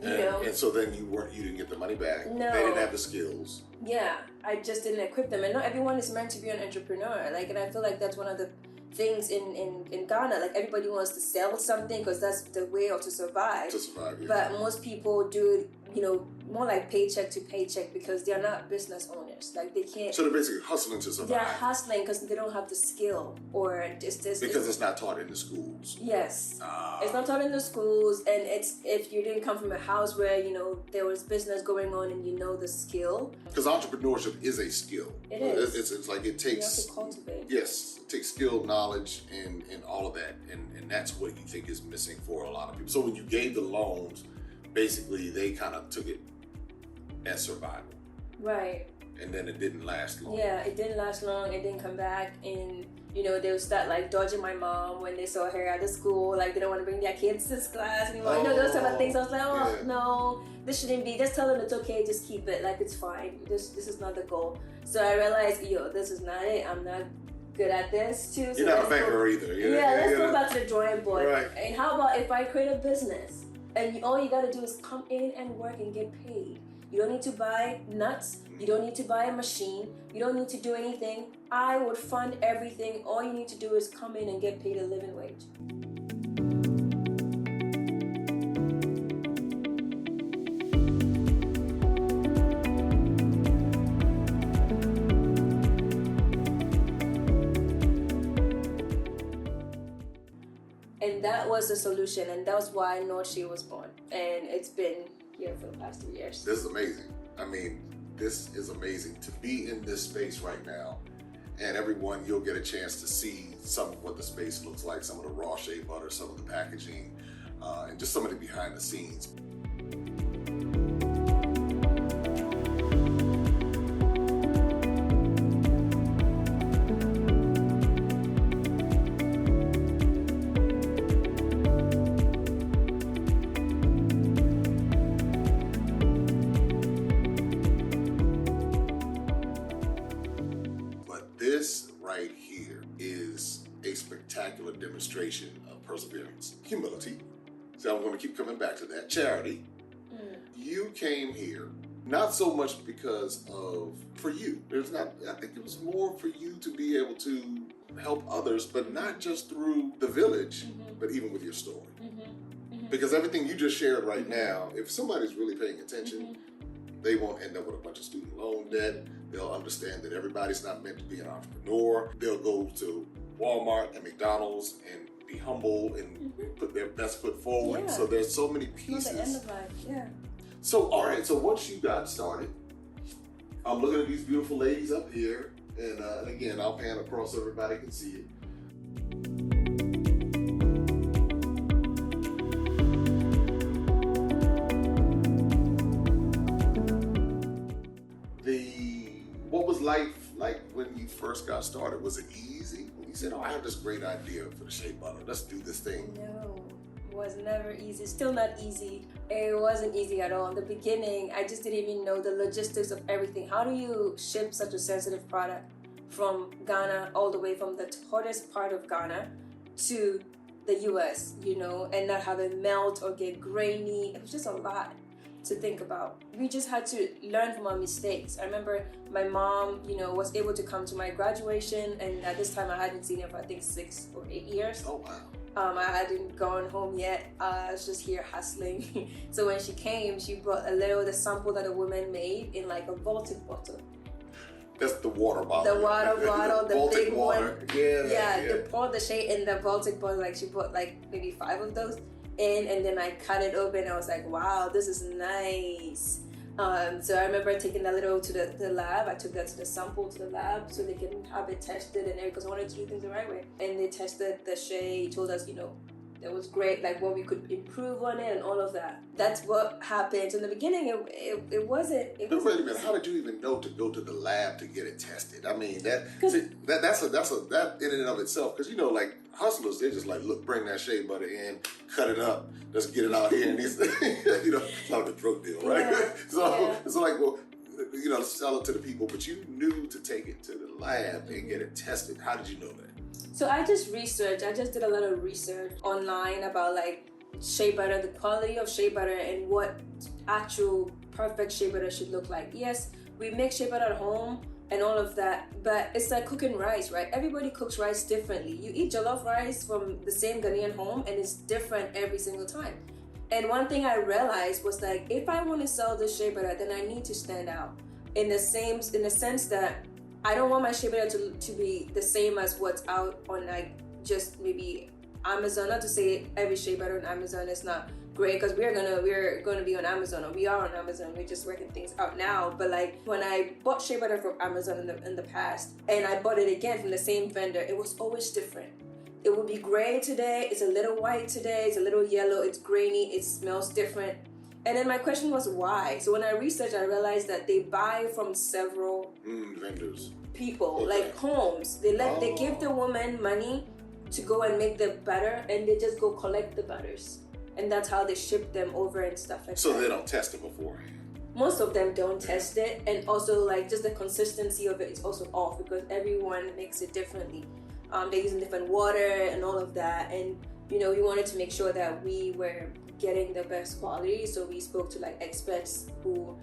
And so then you didn't get the money back. No. They didn't have the skills. Yeah, I just didn't equip them, and not everyone is meant to be an entrepreneur. Like, and I feel like that's one of the things in Ghana. Like, everybody wants to sell something because that's the way to survive. Yeah. But most people do, more like paycheck to paycheck, because they're not business owners. Like, they can't. So they're basically hustling to survive. They're hustling because they don't have the skill, or because it's not taught in the schools. Yes, it's not taught in the schools, and it's if you didn't come from a house where there was business going on and the skill. Because entrepreneurship is a skill. It is. It's like it takes. You have to cultivate. Yes, it takes skill, knowledge, and all of that, and that's what you think is missing for a lot of people. So when you gave the loans, basically they kind of took it as survival. Right. And then it didn't last long. Yeah, it didn't last long. It didn't come back, and they would start like dodging my mom when they saw her at the school. Like, they don't want to bring their kids to class anymore. Those type of things. I was like, no, this shouldn't be. Just tell them it's okay. Just keep it. Like, it's fine. This is not the goal. So I realized, this is not it. I'm not good at this too. So you're not a banker either. Let's go back to the drawing board. Right. And how about if I create a business, and all you gotta do is come in and work and get paid. You don't need to buy nuts. You don't need to buy a machine. You don't need to do anything. I would fund everything. All you need to do is come in and get paid a living wage. And that was the solution, and that was why NorthShea was born. And it's been here for the past 3 years. This is amazing. I mean, this is amazing to be in this space right now. And everyone, you'll get a chance to see some of what the space looks like, some of the raw shea butter, some of the packaging, and just some of the behind the scenes. This right here is a spectacular demonstration of perseverance, humility. So I'm going to keep coming back to that. Charity, you came here not so much for you. I think it was more for you to be able to help others, but not just through the village, but even with your story. Because everything you just shared right now, if somebody's really paying attention, they won't end up with a bunch of student loan debt. They'll understand that everybody's not meant to be an entrepreneur. They'll go to Walmart and McDonald's and be humble and put their best foot forward. Yeah. So there's so many pieces. Not the end of life, yeah. So, all right, so once you got started, I'm looking at these beautiful ladies up here, and again, I'll pan across so everybody can see it. What was life like when you first got started? Was it easy? When you said, I have this great idea for the shea butter, let's do this thing. No, it was never easy. Still not easy. It wasn't easy at all. In the beginning, I just didn't even know the logistics of everything. How do you ship such a sensitive product? from Ghana all the way from the hottest part of Ghana to the US, and not have it melt or get grainy. It was just a lot to think about. We just had to learn from our mistakes. I remember my mom, was able to come to my graduation, and at this time I hadn't seen her for I think 6 or 8 years. Oh wow. I hadn't gone home yet. I was just here hustling. So when she came, she brought the sample that a woman made in like a vaulted bottle. That's the water bottle. The water bottle, the big water. one. Yeah. They poured the shea in the vaulted bottle. Like she bought like maybe 5 of those in, and then I cut it open. I was like, wow, this is nice. So I remember taking that little to the lab. I took that to the sample to the lab so they can have it tested and because I wanted to do things the right way. And they tested the shea, told us, it was great, like what we could improve on it and all of that. That's what happened. So in the beginning, it wasn't. But wait a minute, how did you even know to go to the lab to get it tested? I mean, that's that in and of itself, because like hustlers, they're just like, look, bring that shea butter in, cut it up, let's get it out here, and these, it's not like a drug deal, right? Yeah. So like, well, sell it to the people, but you knew to take it to the lab and get it tested. How did you know that? So I just did a lot of research online about like shea butter, the quality of shea butter, and what actual perfect shea butter should look like. Yes, we make shea butter at home and all of that, but it's like cooking rice, right? Everybody cooks rice differently. You eat jollof rice from the same Ghanaian home and it's different every single time. And one thing I realized was like, if I want to sell this shea butter, then I need to stand out in the sense that I don't want my shea butter to be the same as what's out on like just maybe Amazon. Not to say every shea butter on Amazon is not great, because we're gonna be on Amazon, or we are on Amazon. We're just working things out now. But like when I bought shea butter from Amazon in the past, and I bought it again from the same vendor, it was always different. It would be gray today, it's a little white today, it's a little yellow, it's grainy, it smells different. And then my question was why? So when I researched, I realized that they buy from several vendors, people, like homes. They give the woman money to go and make the butter, and they just go collect the butters, and that's how they ship them over and stuff like that. So they don't test it beforehand. Most of them don't test it, and also like just the consistency of it is also off because everyone makes it differently. They're using different water and all of that, and we wanted to make sure that we were getting the best quality, so we spoke to like experts who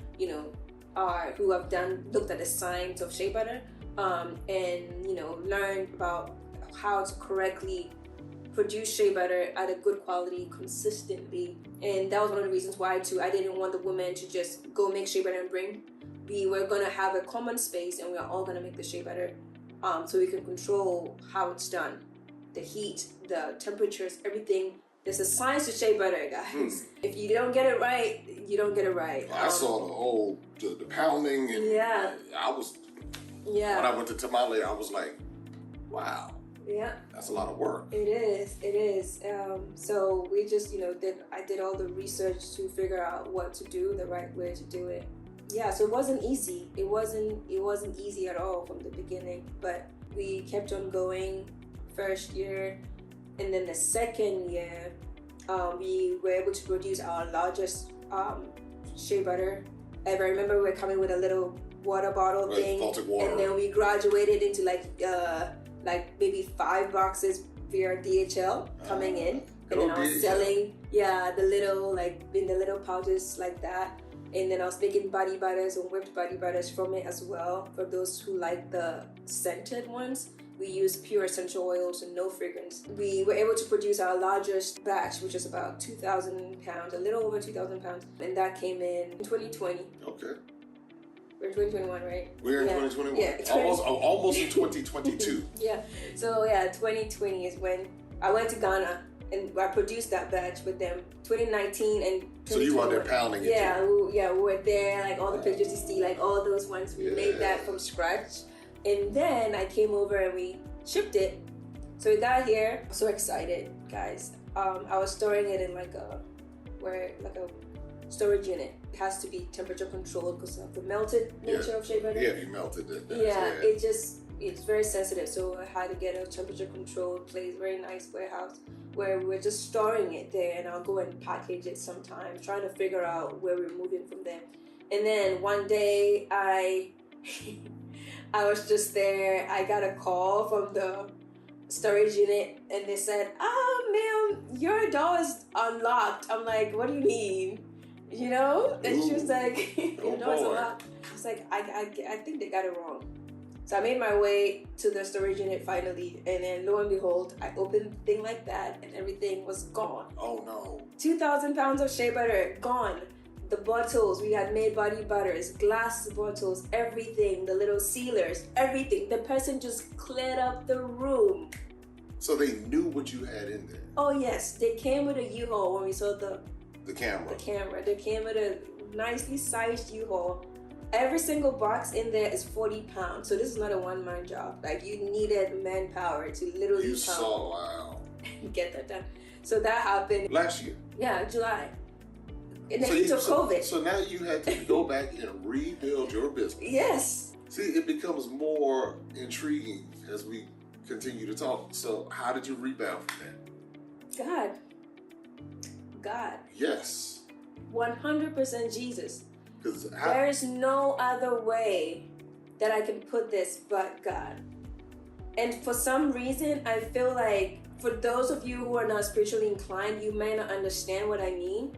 have looked at the science of shea butter, and learned about how to correctly produce shea butter at a good quality consistently. And that was one of the reasons why too I didn't want the woman to just go make shea butter and bring. We were gonna have a common space, and we are all gonna make the shea butter, so we can control how it's done, the heat, the temperatures, everything. There's a science to shea butter, guys. If you don't get it right, you don't get it right. I saw the pounding, and when I went to tamale, I was like, wow. Yeah. That's a lot of work. It is. So we just, I did all the research to figure out what to do, the right way to do it. Yeah, so it wasn't easy. It wasn't easy at all from the beginning, but we kept on going first year. And then the second year, we were able to produce our largest shea butter ever. I remember we were coming with a little water bottle thing, water. And then we graduated into like maybe 5 boxes via DHL coming in, and then I was selling the little in the little pouches like that. And then I was making body butters and whipped body butters from it as well. For those who like the scented ones, we use pure essential oils and no fragrance. We were able to produce our largest batch, which is about 2,000 pounds, a little over 2,000 pounds. And that came in 2020. Okay. We're in 2021, right? We're in 2021. Yeah. Almost in 2022. Yeah. So 2020 is when I went to Ghana and I produced that batch with them. 2019 and 2021. So you were there pounding it. We were there, like all the pictures you see, like all those ones. We made that from scratch. And then I came over and we shipped it. So we got here. I'm so excited, guys. I was storing it in like a storage unit. It has to be temperature controlled because of the melted nature of shea butter. Yeah, if you melted it. It's very sensitive. So I had to get a temperature controlled place, very nice warehouse, where we're just storing it there, and I'll go and package it sometimes, trying to figure out where we're moving from there. And then one day I I was just there. I got a call from the storage unit and they said, ma'am, your door is unlocked. I'm like, what do you mean? You know? And she was like, your door is unlocked. I was like, I think they got it wrong. So I made my way to the storage unit finally, and then lo and behold, I opened the thing like that and everything was gone. Oh no. 2,000 pounds of shea butter, gone. The bottles, we had made body butters, glass bottles, everything, the little sealers, everything. The person just cleared up the room. So they knew what you had in there? Oh yes, they came with a U-Haul when we saw the camera. They came with a nicely sized U-Haul. Every single box in there is 40 pounds. So this is not a one-man job. Like, you needed manpower to literally wow. get that done. So that happened last year. Yeah, July. And then took COVID. So now you had to go back and rebuild your business. Yes. See, it becomes more intriguing as we continue to talk. So how did you rebound from that? God. Yes. 100% Jesus. There is no other way that I can put this but God. And for some reason, I feel like for those of you who are not spiritually inclined, you may not understand what I mean.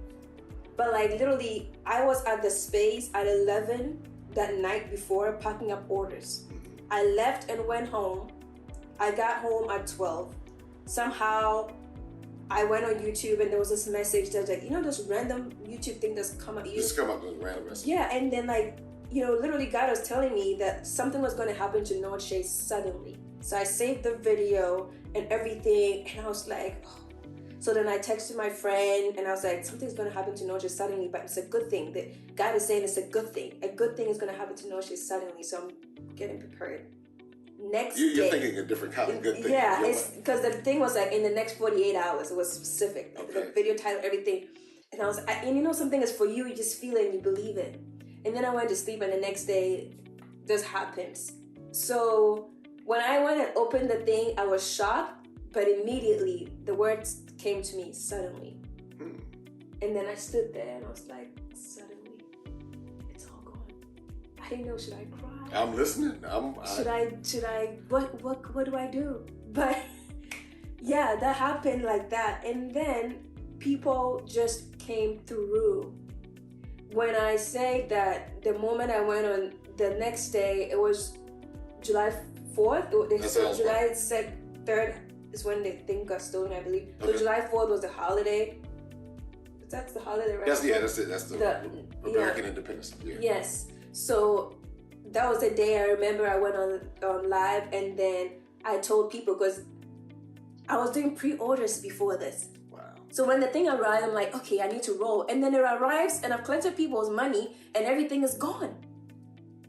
But like literally, I was at the space at 11 that night before packing up orders. I left and went home. I got home at 12. Somehow, I went on YouTube and there was this message that was like, this random YouTube thing that's come up. Just come up with a random message. Yeah, and then literally God was telling me that something was going to happen to NorthShea suddenly. So I saved the video and everything, and I was like, oh. So then I texted my friend and I was like, something's going to happen to NorthShea suddenly, but it's a good thing. That God is saying it's a good thing. A good thing is going to happen to NorthShea suddenly, so I'm getting prepared. You're thinking a different kind of good thing. Yeah, it's because the thing was like in the next 48 hours, it was specific. Okay. The video title, everything. And I was, something is for you, you just feel it and you believe it. And then I went to sleep and the next day, this happens. So when I went and opened the thing, I was shocked, but immediately the words came to me suddenly. And then I stood there and I was like, suddenly, it's all gone. I didn't know, should I cry? I'm listening. Should I, what do I do? But yeah, that happened like that. And then people just came through. When I say that the moment I went on the next day, it was July 4th. They said July 3rd is when the thing got stolen, I believe. Okay. So July 4th was the holiday. That's the holiday, right? That's it. That's the American Independence Day. Yeah. Yes. So that was the day I remember I went on live, and then I told people, because I was doing pre-orders before this. Wow. So when the thing arrived, I'm like, okay, I need to roll. And then it arrives and I've collected people's money and everything is gone.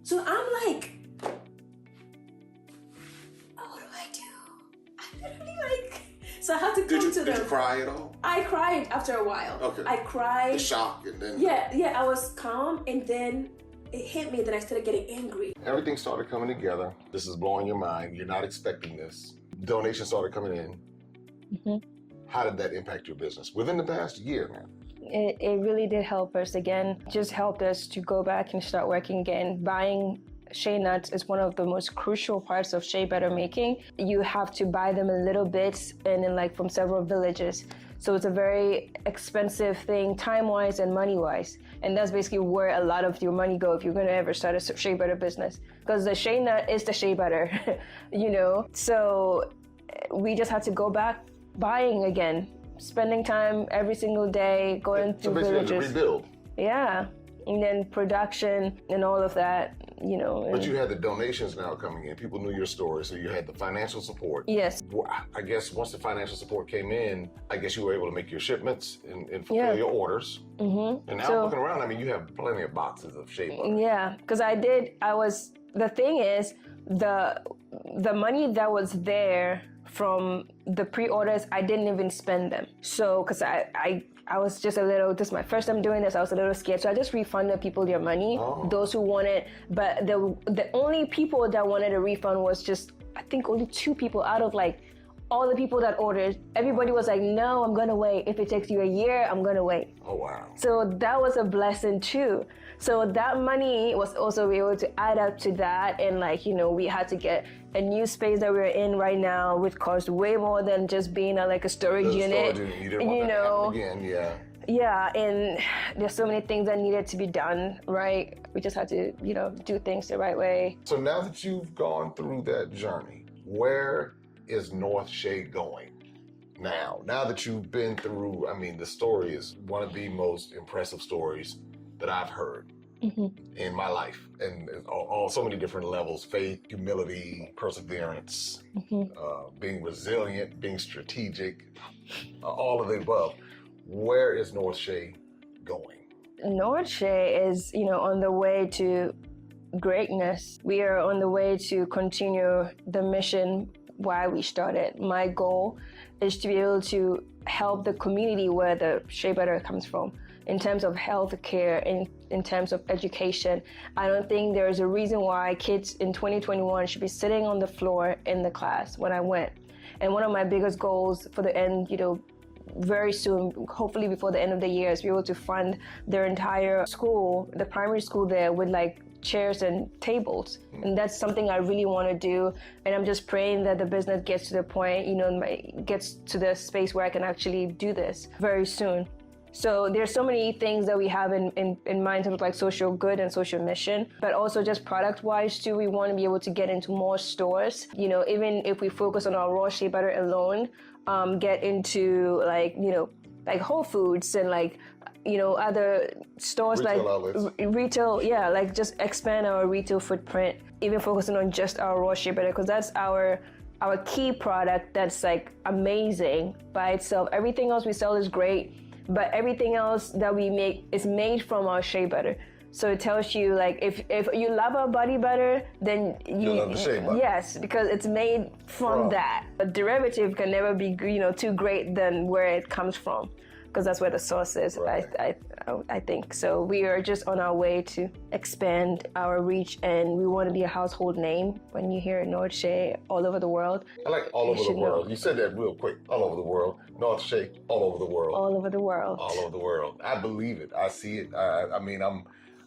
So I'm like, oh, what do I do? I literally so I had to come to them. Did you cry at all? I cried after a while. Okay. I cried. The shock and then... Yeah, I was calm and then it hit me, then I started getting angry. Everything started coming together. This is blowing your mind. You're not expecting this. Donations started coming in. Mm-hmm. How did that impact your business within the past year, man? It really did help us again. Just helped us to go back and start working again. Buying shea nuts is one of the most crucial parts of shea butter making. You have to buy them in little bits and then from several villages. So it's a very expensive thing, time-wise and money-wise. And that's basically where a lot of your money go if you're going to ever start a shea butter business. Because the shea nut is the shea butter, So we just had to go back buying again, spending time every single day, going through villages. So basically rebuild. Yeah. And then production and all of that, But you had the donations now coming in. People knew your story, so you had the financial support. Yes. I guess once the financial support came in, I guess you were able to make your shipments and fulfill your orders. Mm-hmm. And now looking around, you have plenty of boxes of shea butter. Yeah, because the thing is, the money that was there from the pre-orders, I didn't even spend them. So, because I was just this is my first time doing this, I was a little scared. So I just refunded people their money, those who wanted. But the only people that wanted a refund was just, I think only 2 people out of all the people that ordered, everybody was like, no, I'm gonna wait. If it takes you a year, I'm gonna wait. Oh, wow. So that was a blessing too. So that money was also able to add up to that. And like, we had to get a new space that we're in right now, which cost way more than just being a storage unit. You didn't want that to happen again, yeah. Yeah, and there's so many things that needed to be done, right? We just had to, do things the right way. So now that you've gone through that journey, where is NorthShea going now? Now that you've been through, the story is one of the most impressive stories that I've heard in my life, and all so many different levels: faith, humility, perseverance, being resilient, being strategic, all of the above. Where is NorthShea going? NorthShea is, on the way to greatness. We are on the way to continue the mission why we started. My goal is to be able to help the community where the shea butter comes from, in terms of health care, in terms of education. I don't think there's a reason why kids in 2021 should be sitting on the floor in the class when I went. And one of my biggest goals for the end, very soon, hopefully before the end of the year, is be able to fund their entire school, the primary school there, with chairs and tables. And that's something I really want to do. And I'm just praying that the business gets to the point, gets to the space where I can actually do this very soon. So there's so many things that we have in mind, in terms of social good and social mission, but also just product wise too. We want to be able to get into more stores. Even if we focus on our raw shea butter alone, get into Whole Foods and other stores, retail, just expand our retail footprint, even focusing on just our raw shea butter, because that's our key product that's amazing by itself. Everything else we sell is great, but everything else that we make is made from our shea butter. So it tells you, if you love our body butter, then you love the shea butter. Yes, because it's made from that. A derivative can never be, too great than where it comes from, because that's where the source is. Right. I think so. We are just on our way to expand our reach, and we want to be a household name. When you hear NorthShea all over the world, I like all over the world. You said that real quick. All over the world. NorthShea all over the world. All over the world. All over the world. I believe it. I see it.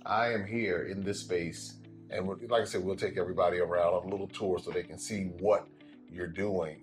I am here in this space, and like I said, we'll take everybody around on a little tour so they can see what you're doing.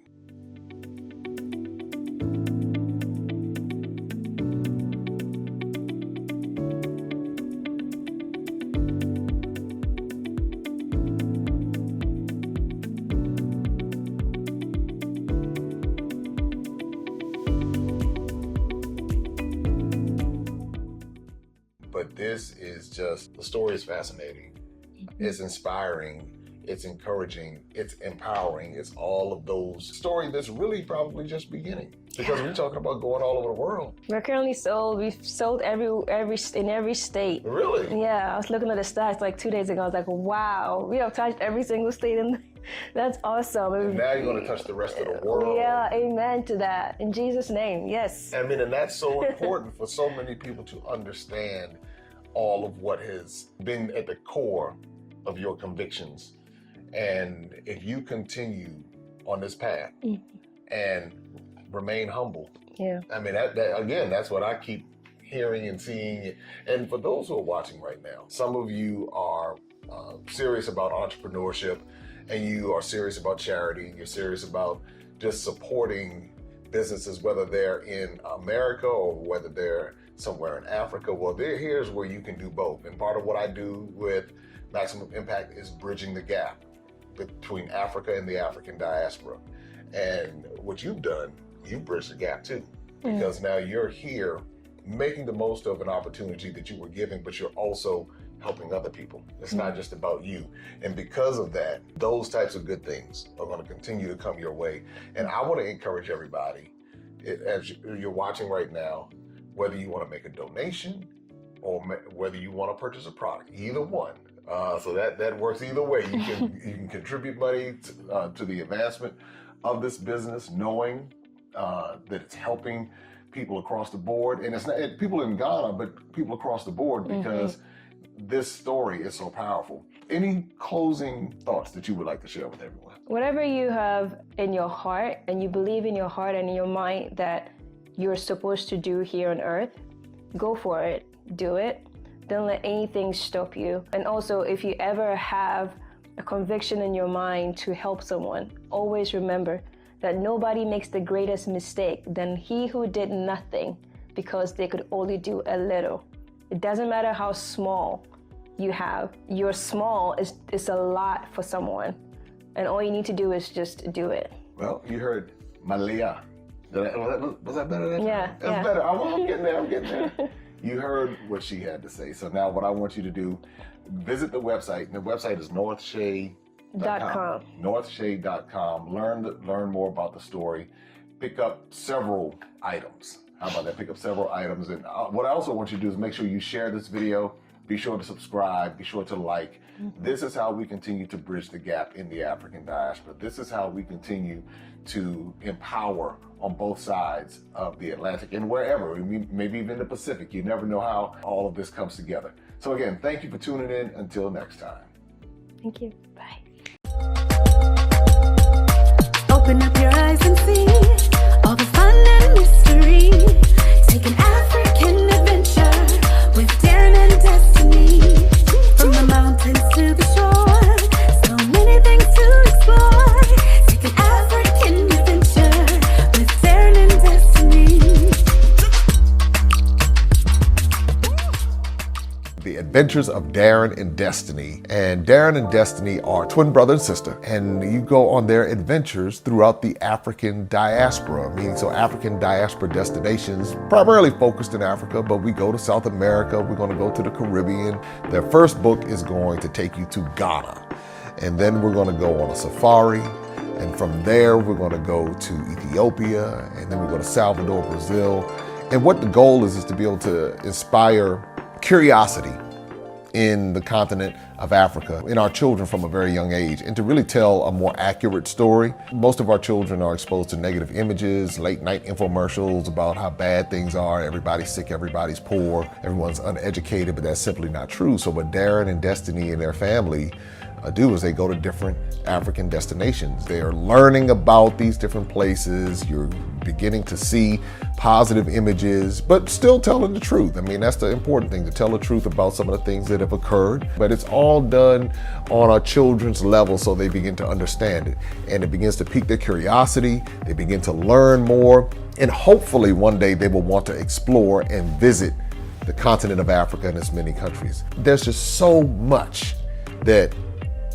But this is the story is fascinating. It's inspiring. It's encouraging. It's empowering. It's all of those stories that's really probably just beginning. Because we're talking about going all over the world. We're currently sold. We've sold in every state. Really? Yeah, I was looking at the stats 2 days ago. I was like, wow, we have touched every single state that's awesome. And now you're going to touch the rest of the world. Yeah, amen to that. In Jesus' name, yes. And that's so important for so many people to understand all of what has been at the core of your convictions. And if you continue on this path and remain humble, that's what I keep hearing and seeing. And for those who are watching right now, some of you are serious about entrepreneurship, and you are serious about charity, and you're serious about just supporting businesses, whether they're in America or whether they're somewhere in Africa. Well, here's where you can do both. And part of what I do with Maximum Impact is bridging the gap between Africa and the African diaspora. And what you've done, you've bridged the gap too, because now you're here making the most of an opportunity that you were given, but you're also helping other people. It's not just about you. And because of that, those types of good things are going to continue to come your way. And I want to encourage everybody, as you're watching right now, whether you want to make a donation or whether you want to purchase a product, either one. So that works either way. You can contribute money to the advancement of this business, knowing that it's helping people across the board. And it's not people in Ghana, but people across the board, because this story is so powerful. Any closing thoughts that you would like to share with everyone? Whatever you have in your heart and you believe in your heart and in your mind that you're supposed to do here on earth, go for it, do it. Don't let anything stop you. And also, if you ever have a conviction in your mind to help someone, always remember that nobody makes the greatest mistake than he who did nothing because they could only do a little. It doesn't matter how small you have. Your small is a lot for someone. And all you need to do is just do it. Well, you heard Malia. Was that better? Yeah. That's better. I'm getting there. You heard what she had to say. So now what I want you to do, visit the website. The website is NorthShea.com. NorthShea.com. Learn more about the story. Pick up several items. How about that? Pick up several items. And what I also want you to do is make sure you share this video. Be sure to subscribe. Be sure to like. This is how we continue to bridge the gap in the African diaspora. This is how we continue to empower on both sides of the Atlantic and wherever, maybe even the Pacific. You never know how all of this comes together. So again, thank you for tuning in. Until next time. Thank you. Bye. Open up your eyes and see all the fun and mystery. Take an African adventure with Darren and Destiny. From the mountains to the shore, so many things to explore. Take an African adventure with Darren and Destiny. The Adventures of Darren and Destiny. And Darren and Destiny are twin brother and sister. And you go on their adventures throughout the African diaspora, meaning so African diaspora destinations, primarily focused in Africa, but we go to South America, we're going to go to the Caribbean. Their first book is going to take you to Ghana. And then we're going to go on a safari. And from there, we're going to go to Ethiopia. And then we go to Salvador, Brazil. And what the goal is to be able to inspire curiosity in the continent of Africa, in our children from a very young age, and to really tell a more accurate story. Most of our children are exposed to negative images, late night infomercials about how bad things are, everybody's sick, everybody's poor, everyone's uneducated, but that's simply not true. So what Darren and Destiny and their family do is they go to different African destinations. They are learning about these different places. You're beginning to see positive images, but still telling the truth. I mean, that's the important thing, to tell the truth about some of the things that have occurred. But it's all done on a children's level so they begin to understand it. And it begins to pique their curiosity. They begin to learn more. And hopefully one day they will want to explore and visit the continent of Africa and its many countries. There's just so much that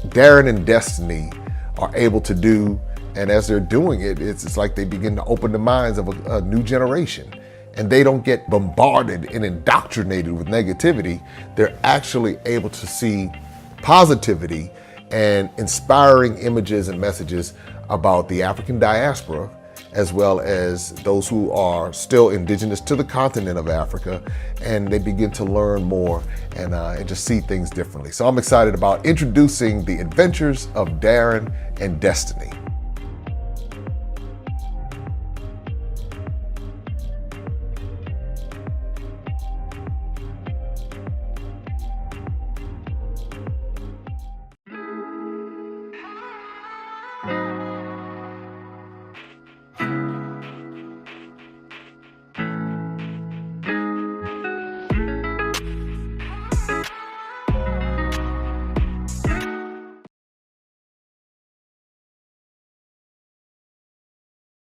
Darren and Destiny are able to do, and as they're doing it, it's like they begin to open the minds of a new generation, and they don't get bombarded and indoctrinated with negativity. They're actually able to see positivity and inspiring images and messages about the African diaspora, as well as those who are still indigenous to the continent of Africa, and they begin to learn more and just see things differently. So I'm excited about introducing the Adventures of Darren and Destiny.